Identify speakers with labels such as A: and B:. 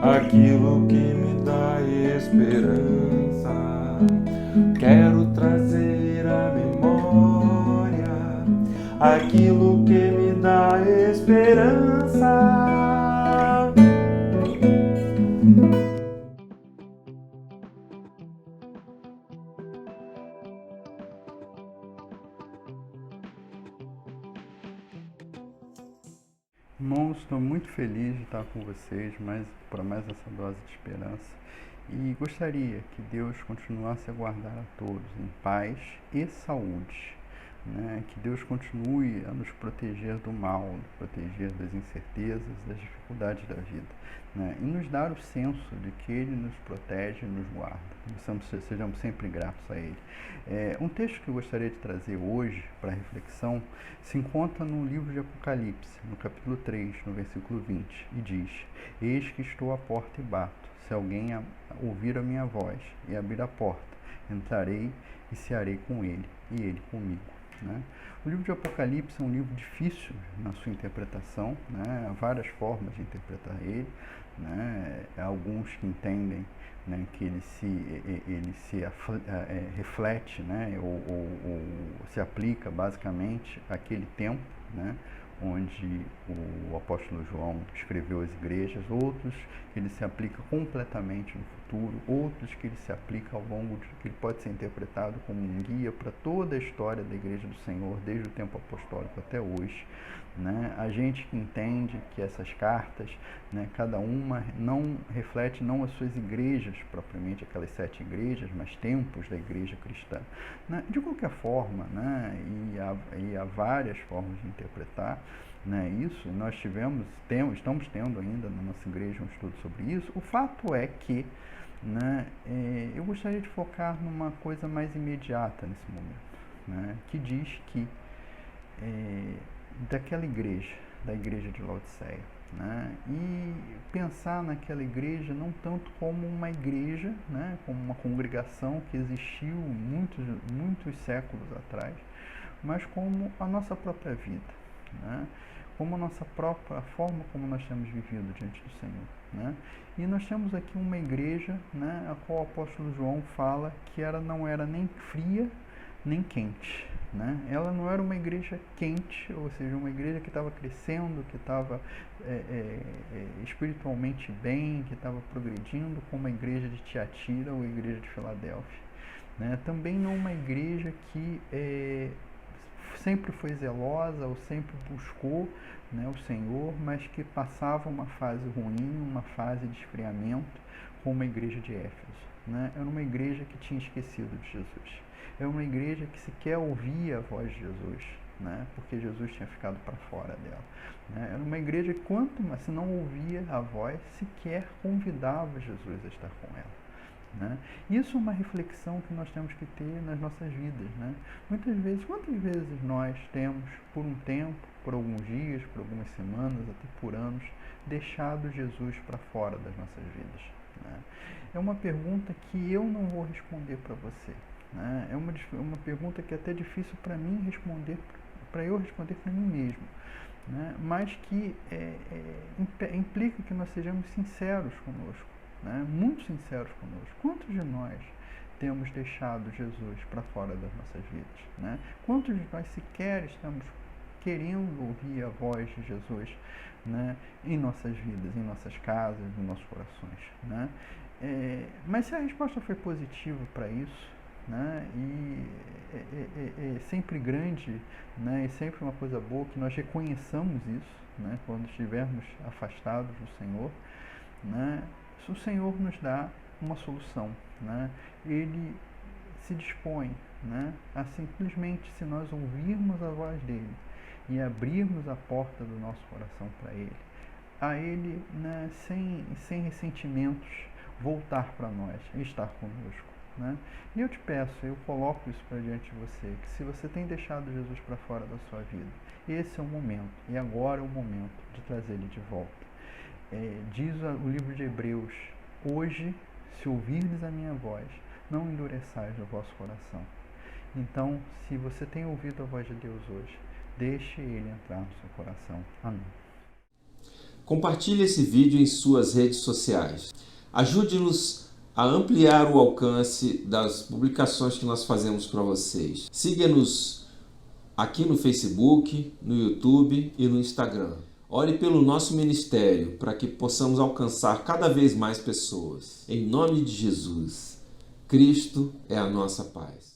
A: aquilo que me dá esperança. Quero trazer à memória aquilo que me dá esperança.
B: Irmãos, estou muito feliz de estar com vocês para mais essa dose de esperança e gostaria que Deus continuasse a guardar a todos em paz e saúde, né? Que Deus continue a nos proteger do mal, nos proteger das incertezas, das dificuldades da vida, né? E nos dar o senso de que Ele nos protege e nos guarda. Sejamos sempre gratos a Ele. Um texto que eu gostaria de trazer hoje para reflexão se encontra no livro de Apocalipse, no capítulo 3, no versículo 20, e diz: Eis que estou à porta e bato. Se alguém ouvir a minha voz e abrir a porta, entrarei e cearei com ele, e ele comigo. Né? O livro de Apocalipse é um livro difícil na sua interpretação, né? Há várias formas de interpretar ele, né? Há alguns que entendem, né, que ele se reflete, né, ou se aplica basicamente àquele tempo, né, onde o apóstolo João escreveu as igrejas, outros que ele se aplica completamente no futuro, outros que ele se aplica ao longo de que ele pode ser interpretado como um guia para toda a história da Igreja do Senhor, desde o tempo apostólico até hoje. Né? A gente que entende que essas cartas, né, cada uma não reflete não as suas igrejas, propriamente aquelas 7 igrejas, mas tempos da igreja cristã. Né? De qualquer forma, né, e há várias formas de interpretar, né, isso, nós estamos tendo ainda na nossa igreja um estudo sobre isso. O fato é que, né, eu gostaria de focar numa coisa mais imediata nesse momento, né, que diz que daquela igreja, da igreja de Laodiceia, né? E pensar naquela igreja não tanto como uma igreja, né? Como uma congregação que existiu muitos séculos atrás, mas como a nossa própria vida, né? Como a nossa própria forma como nós temos vivido diante do Senhor, né? E nós temos aqui uma igreja, né, a qual o apóstolo João fala que não era nem fria nem quente, né? Ela não era uma igreja quente, ou seja, uma igreja que estava crescendo, que estava espiritualmente bem, que estava progredindo, como a igreja de Tiatira ou a igreja de Filadélfia, né? Também não uma igreja que sempre foi zelosa ou sempre buscou, né, o Senhor, mas que passava uma fase ruim, uma fase de esfriamento, como a igreja de Éfeso, né? Era uma igreja que tinha esquecido de Jesus. É uma igreja que sequer ouvia a voz de Jesus, né? Porque Jesus tinha ficado para fora dela, né? Era uma igreja que, se não ouvia a voz, sequer convidava Jesus a estar com ela, né? Isso é uma reflexão que nós temos que ter nas nossas vidas, né? Quantas vezes nós temos, por um tempo, por alguns dias, por algumas semanas, até por anos, deixado Jesus para fora das nossas vidas, né? É uma pergunta que eu não vou responder para você, né? É uma pergunta que é até difícil para mim responder, para eu responder para mim mesmo, né? Mas que implica que nós sejamos sinceros conosco, né? Muito sinceros conosco. Quantos de nós temos deixado Jesus para fora das nossas vidas, né? Quantos de nós sequer estamos querendo ouvir a voz de Jesus, né, em nossas vidas, em nossas casas, nos nossos corações, né? Mas se a resposta foi positiva para isso, né, e é sempre grande, né, e sempre uma coisa boa que nós reconheçamos isso, né, quando estivermos afastados do Senhor, né, o Senhor nos dá uma solução, né? Ele se dispõe, né, a simplesmente, se nós ouvirmos a voz dele e abrirmos a porta do nosso coração para ele, a ele, né, sem ressentimentos, voltar para nós e estar conosco, né? E eu te peço, eu coloco isso para diante de você, que se você tem deixado Jesus para fora da sua vida, esse é o momento, e agora é o momento de trazer ele de volta. Diz o livro de Hebreus: hoje, se ouvirdes a minha voz, não endureçais o vosso coração. Então, se você tem ouvido a voz de Deus hoje, deixe ele entrar no seu coração. Amém.
C: Compartilhe esse vídeo em suas redes sociais. Ajude-nos a ampliar o alcance das publicações que nós fazemos para vocês. Siga-nos aqui no Facebook, no YouTube e no Instagram. Ore pelo nosso ministério para que possamos alcançar cada vez mais pessoas. Em nome de Jesus, Cristo é a nossa paz.